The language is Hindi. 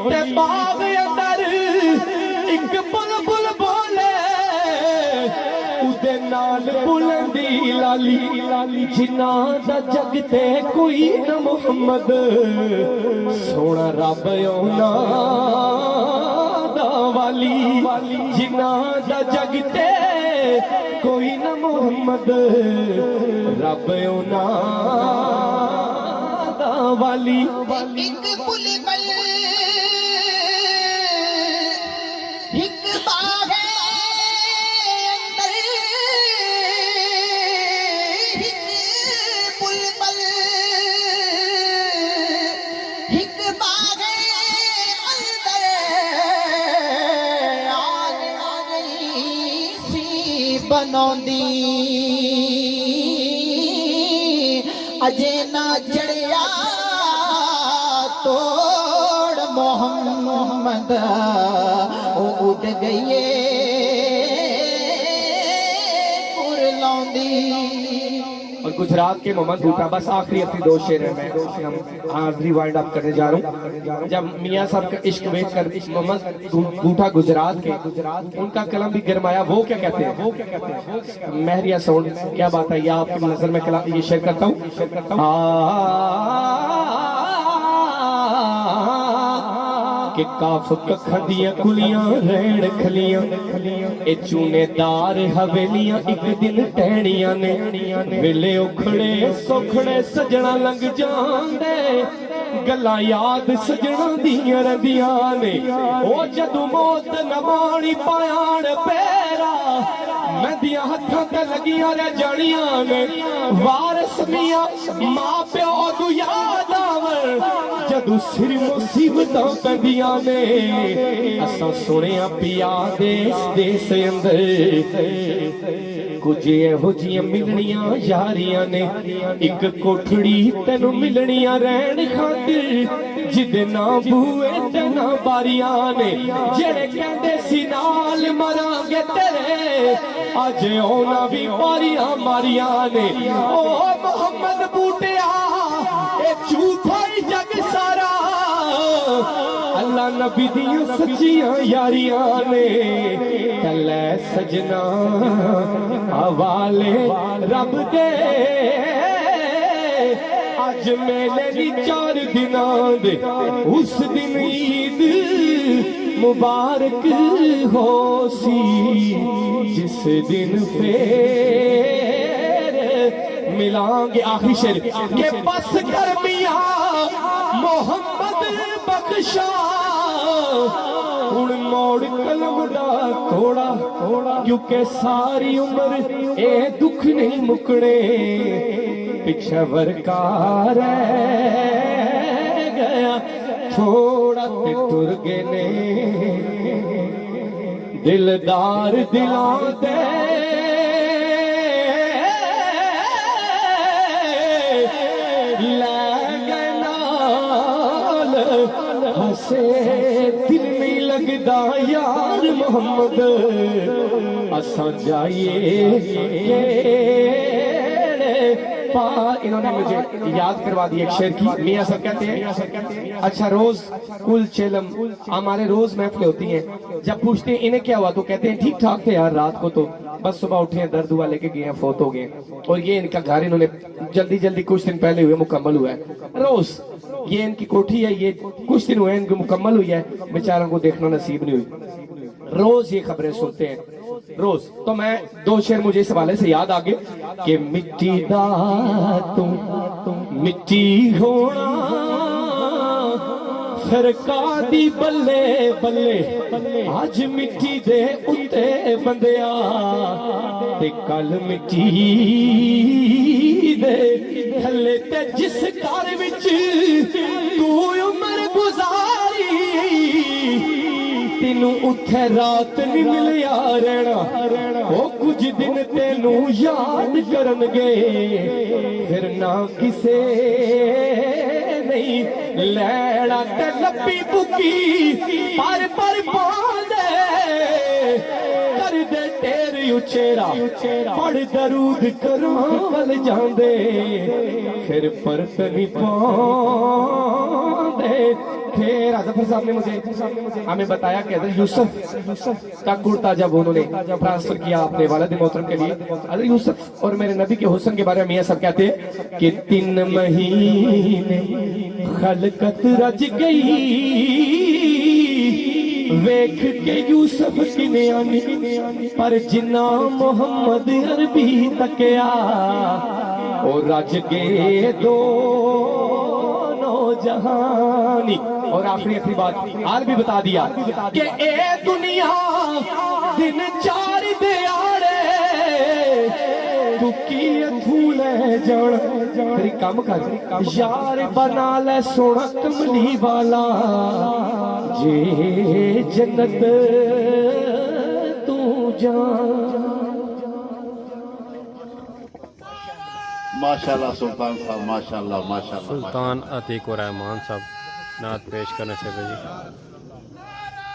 ते बाग अंदर एक बुलबुल बोले उदे नाल बुलंदी लाली जिन्ना दा जग ते कोई न मुहम्मद सोना रब ओना दा वाली जिन्ना दा जग ते कोई न मुहम्मद रब ओना दा वाली एक बुलबुल एक बाग अंदर एक बुलबुल एक बाग अंदर आ गई सी बनौंदी अजे ना चढ़िया तोड़ मोहम्मद ओ उड़ गई लौंदी। और गुजरात के मोहम्मद बूटा बस आखिरी अपनी दो शेर है मैं हाजरी वाइंड अप करने जा रहा हूँ। जब मियाँ साहब का इश्क बेच कर मोहम्मद बूटा गुजरात के उनका कलम भी गरमाया वो क्या कहते हैं महरिया साउंड क्या बात है ये आपकी नजर में कलम ये शेयर करता हूँ कि काफ कखदियां कुलियां रैण खलियां ए चूनेदार हवेलियां एक दिन टहनियां ने वेले उखड़े सोखड़े सजना लंघ जांदे गल्लां याद सजना दियां रंदियां ने ओ जदों मौत नमाणी पायाण पैरा मेंदियां हत्थां ते लगियां रह जानियां ने वारस मियां मां प्यो तू याद आवन जदों सिर मुसीबतां पैंदियां ने असां सुनिया पिया देस अंदर कुछ एहो जियां मिलनियां यारियां ने एक कोठड़ी तेनू मिलनियां रहन खातिर जिदे ना बूए ते ना बारियां ने जेड़े कहंदे सी नाल मरांगे तेरे अज ओना भी बारियां मारियां ने ओ मोहम्मद बूटिया ए झूठा ही जग सारा अल्लाह नबी दियां सच्चियां यारियां ने तले सजना हवाले रब दे अज मेले दी 4 दिनां दे उस दिन ईद मुबारक हो सी जिस दिन फिर मिलांगे आखिरी शेर के बस कर मियां मोहम्मद बख्शा हुण मोड़ कलम दा थोड़ा क्योंकि सारी उम्र ए दुख नहीं मुकने पिछा वरकार गया थोड़ा ते टुर गए ने दिलदार दिलां दे हसे दिल नहीं लगदा यार मोहम्मद असा जाइए इन्होंने मुझे याद करवा दी एक शेर की मियां साहब कहते हैं अच्छा रोज कुल चेलम हमारे रोज महफिलें होती हैं जब पूछते हैं इन्हें क्या हुआ तो कहते हैं ठीक ठाक थे यार रात को तो बस सुबह उठे हैं दर्द हुआ लेके गए हैं फौत हो गए और ये इनका घर इन्होंने जल्दी कुछ दिन पहले हुए मुकम्मल हुआ है रोज ये इनकी कोठी है ये कुछ दिन हुए इनको मुकम्मल हुई है बेचारों को देखना नसीब नहीं हुई रोज ये खबरें सुनते हैं रोज तो मैं 2 शेर मुझे इस हवाले से याद आ गए कि मिट्टी दा तुम मिट्टी होना फिर कादी बल्ले बल्ले आज मिट्टी दे उत्ते बंदिया ते कल मिट्टी दे थल्ले ते जिस घर विच तू उम्र गुजारी तेनू उठे रात नहीं मिलिया रहना वो कुछ दिन तेनू याद करनगे फिर ना किसे नहीं लैड़ा ते लपी बुकी पर पांदे कर दे टेर उचेरा पढ़ दरूद करों वल जांदे फिर परत नहीं पांदे थे राजाफर साहब ने मुझे हमें बताया कि हज़रत यूसुफ का कुर्ता जब उन्होंने ट्रांसफर किया अपने वालिद मोहतरम के लिए, हज़रत यूसुफ और मेरे नबी के हुस्न के बारे में मियां सब कहते हैं कि 3 महीने खलकत रज गई, वेख के यूसुफ किने आनी, पर जिन्ना मोहम्मद अरबी तकया और रज गए दोनों जहानी। और आखिरी बात हाल भी बता दिया कि ए दुनिया दिन 4 दिहाड़े तू की भूले जान, तेरी काम कर यार बना ले सोना कमली वाला, जे जन्नत तू जान। माशाल्लाह सुल्तान साहब, माशाल्लाह माशाल्लाह। सुल्तान अतीक और रहमान साहब नात पेश करने से जी।